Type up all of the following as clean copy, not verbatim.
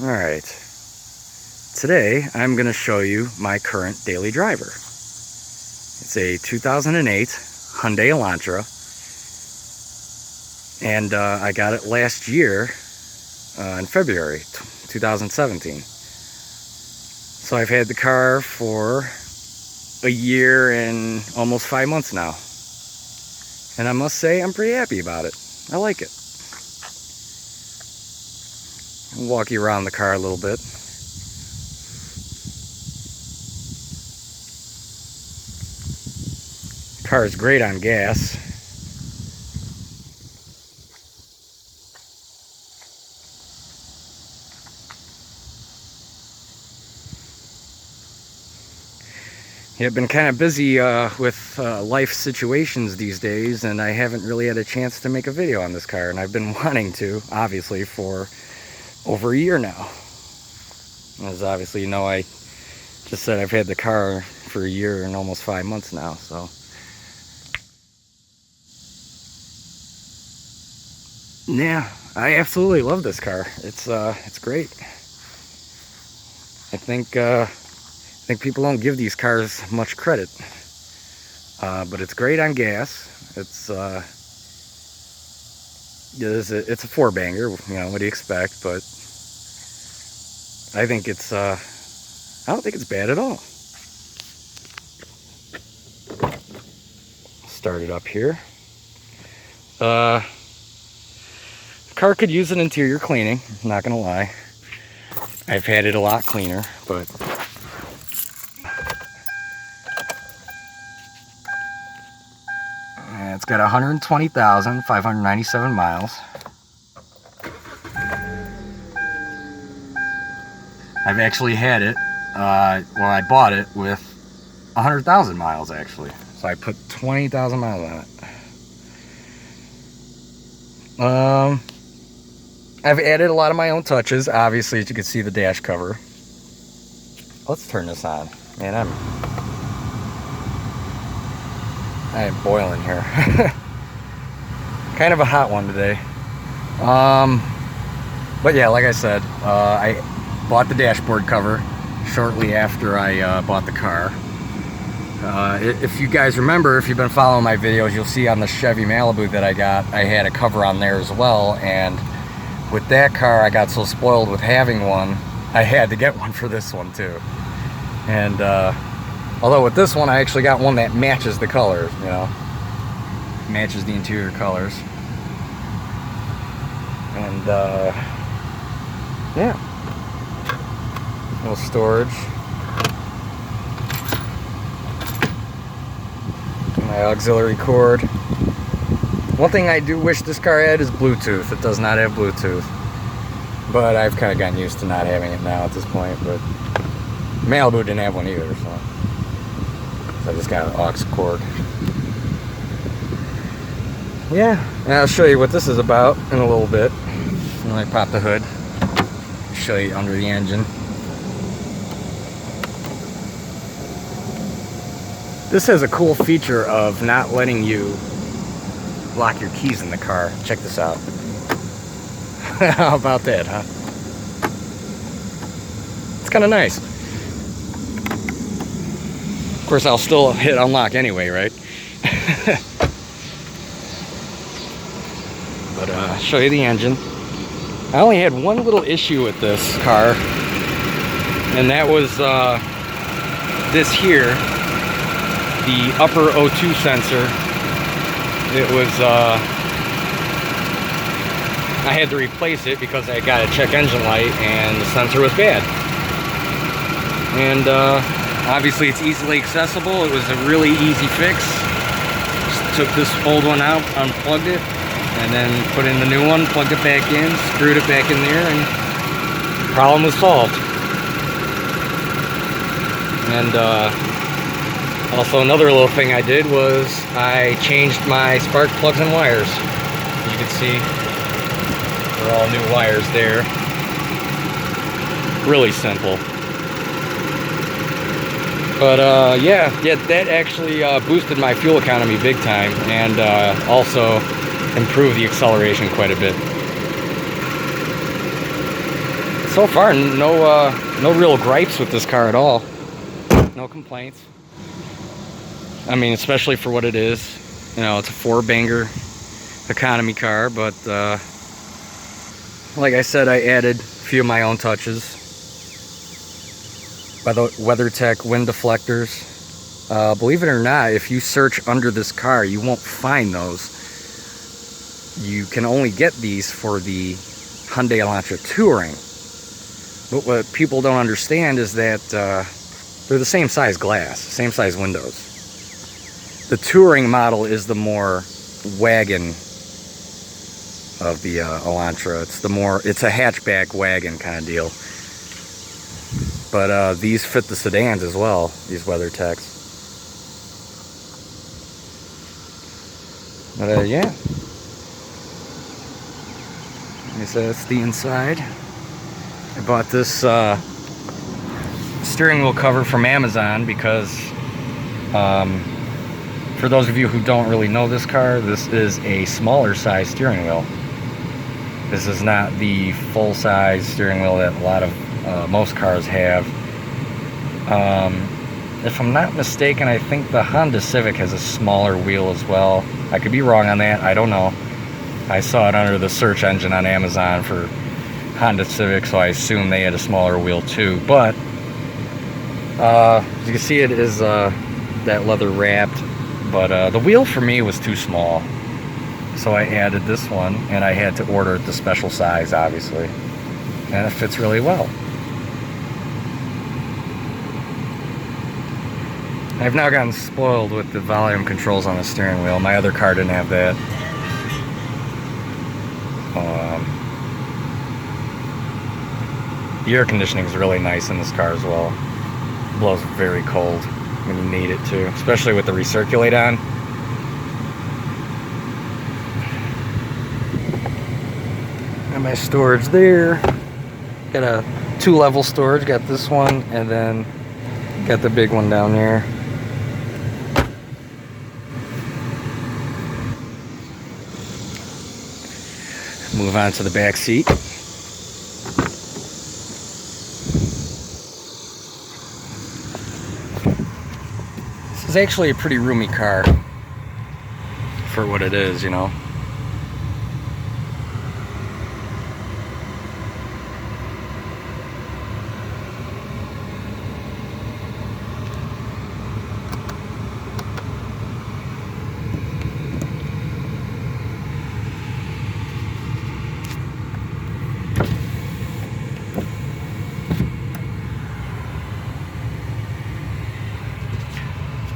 Alright, today I'm going to show you my current daily driver. It's a 2008 Hyundai Elantra, and I got it last year in February 2017. So I've had the car for a year and almost 5 months now, and I must say I'm pretty happy about it. I like it. I'll walk you around the car a little bit. The car is great on gas. Yeah, I've been kind of busy with life situations these days, and I haven't really had a chance to make a video on this car, and I've been wanting to, obviously, for over a year now. As obviously you know, I just said I've had the car for a year and almost 5 months now, so. Yeah, I absolutely love this car. It's great. I think people don't give these cars much credit, but it's great on gas. It's a four-banger, you know, what do you expect? But I think it's I don't think it's bad at all. Start it up here. The car could use an interior cleaning, not gonna lie. I've had it a lot cleaner, but it's got 120,597 miles. I've actually had it, I bought it with 100,000 miles actually. So I put 20,000 miles on it. I've added a lot of my own touches, obviously, as you can see the dash cover. Let's turn this on. Man, I am boiling here. Kind of a hot one today. But yeah, like I said, I bought the dashboard cover shortly after I bought the car. If you guys remember, if you've been following my videos, you'll see on the Chevy Malibu that I got, I had a cover on there as well. And with that car, I got so spoiled with having one, I had to get one for this one too. And although with this one, I actually got one that matches the colors, you know, matches the interior colors. And yeah, a little storage. My auxiliary cord. One thing I do wish this car had is Bluetooth. It does not have Bluetooth, but I've kind of gotten used to not having it now at this point. But Malibu didn't have one either, so I just got an aux cord. Yeah, and I'll show you what this is about in a little bit. When I pop the hood, show you under the engine. This has a cool feature of not letting you lock your keys in the car. Check this out. How about that, huh? It's kind of nice. Of course, I'll still hit unlock anyway, right? But show you the engine. I only had one little issue with this car, and that was this here, the upper O2 sensor. It was I had to replace it because I got a check engine light and the sensor was bad. And obviously it's easily accessible. It was a really easy fix. Just took this old one out, unplugged it, and then put in the new one, plugged it back in, screwed it back in there, and the problem was solved. And also another little thing I did was I changed my spark plugs and wires. As you can see, they're all new wires there. Really simple. But yeah, that actually boosted my fuel economy big time, and also improved the acceleration quite a bit. so far, no real gripes with this car at all. No complaints. I mean, especially for what it is. You know, it's a 4-banger economy car, but like I said, I added a few of my own touches. By the WeatherTech wind deflectors. Believe it or not, if you search under this car, you won't find those. You can only get these for the Hyundai Elantra Touring. But what people don't understand is that they're the same size glass, same size windows. The Touring model is the more wagon of the Elantra. It's a hatchback wagon kind of deal. But these fit the sedans as well, these WeatherTechs. But yeah. Like I said, that's the inside. I bought this steering wheel cover from Amazon because for those of you who don't really know this car, this is a smaller size steering wheel. This is not the full size steering wheel that a lot of most cars have. If I'm not mistaken, I think the Honda Civic has a smaller wheel as well. I could be wrong on that, I don't know. I saw it under the search engine on Amazon for Honda Civic, so I assume they had a smaller wheel too. But as you can see, it is that leather wrapped, but the wheel for me was too small, so I added this one, and I had to order it the special size, obviously, and it fits really well. I've now gotten spoiled with the volume controls on the steering wheel. My other car didn't have that. The air conditioning is really nice in this car as well. It blows very cold when you need it to, especially with the recirculate on. Got my storage there. Got a 2-level storage. Got this one, and then got the big one down there. Move on to the back seat. This is actually a pretty roomy car for what it is, you know.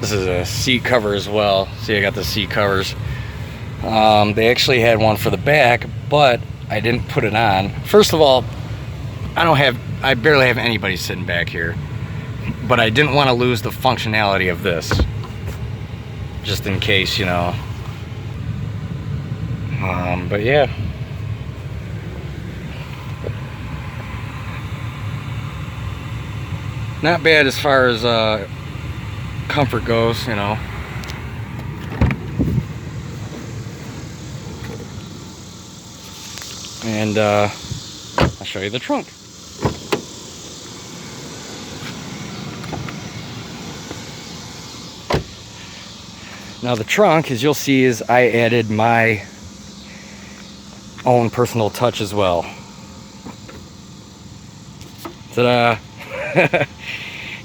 This is a seat cover as well. See, I got the seat covers. They actually had one for the back, but I didn't put it on. First of all, I barely have anybody sitting back here, but I didn't want to lose the functionality of this, just in case, you know. But yeah. Not bad as far as comfort goes, you know. And I'll show you the trunk. Now the trunk, as you'll see, is I added my own personal touch as well. Ta-da!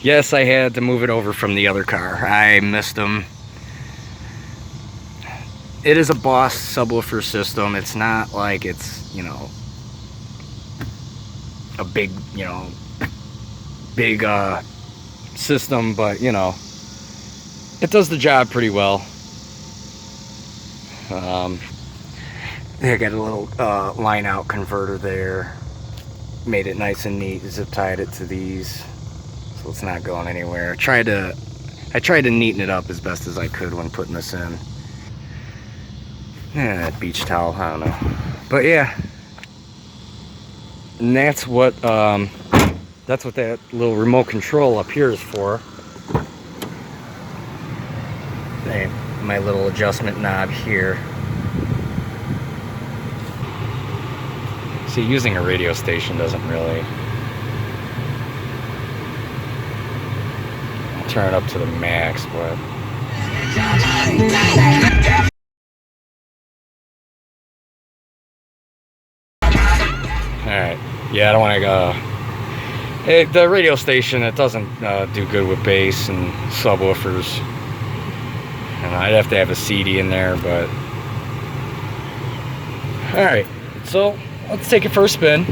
Yes, I had to move it over from the other car. I missed them. It is a Boss subwoofer system. It's not like it's, you know, a big, you know, big system, but, you know, it does the job pretty well. I got a little line out converter there. Made it nice and neat. Zip tied it to these, so it's not going anywhere. I tried to neaten it up as best as I could when putting this in. Yeah, that beach towel, I don't know. But yeah, and that's what that little remote control up here is for. My little adjustment knob here. See, using a radio station doesn't really turn it up to the max, but alright. Yeah, I don't want to go. The radio station, it doesn't do good with bass and subwoofers. And I'd have to have a CD in there, but alright, so let's take it for a spin.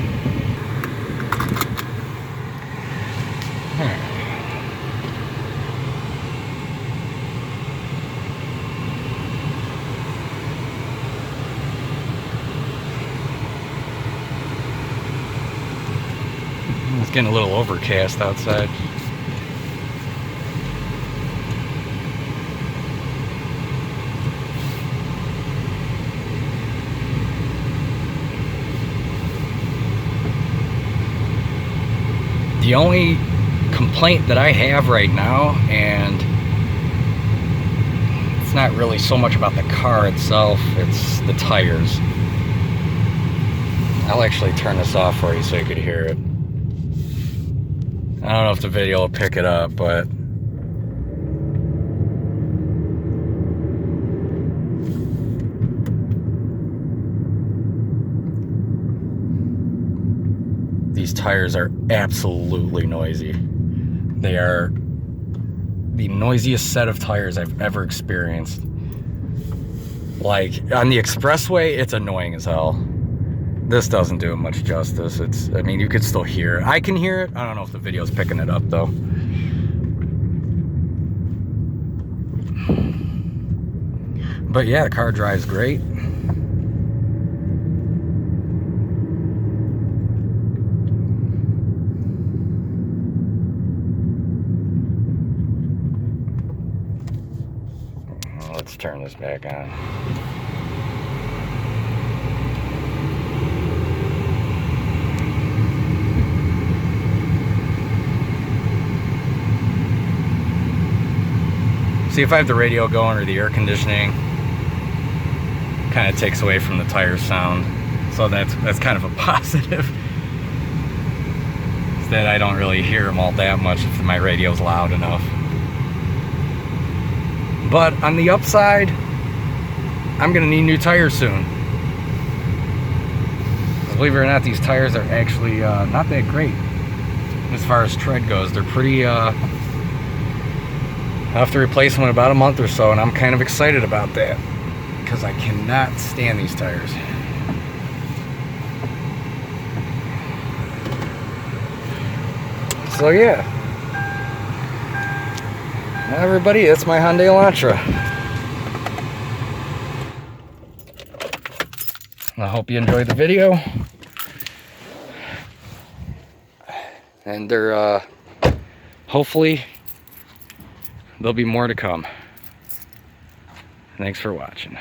It's getting a little overcast outside. The only complaint that I have right now, and it's not really so much about the car itself, it's the tires. I'll actually turn this off for you so you could hear it. I don't know if the video will pick it up, but these tires are absolutely noisy. They are the noisiest set of tires I've ever experienced. Like, on the expressway, it's annoying as hell. This doesn't do it much justice. I mean, you could still hear it. I can hear it. I don't know if the video's picking it up, though. But yeah, the car drives great. Let's turn this back on. See, if I have the radio going or the air conditioning, kind of takes away from the tire sound. So that's kind of a positive. Is that I don't really hear them all that much if my radio's loud enough. But on the upside, I'm gonna need new tires soon. Believe it or not, these tires are actually not that great as far as tread goes. They're pretty, I'll have to replace them in about a month or so, and I'm kind of excited about that because I cannot stand these tires. So yeah, now everybody, that's my Hyundai Elantra. I hope you enjoyed the video, and hopefully there'll be more to come. Thanks for watching.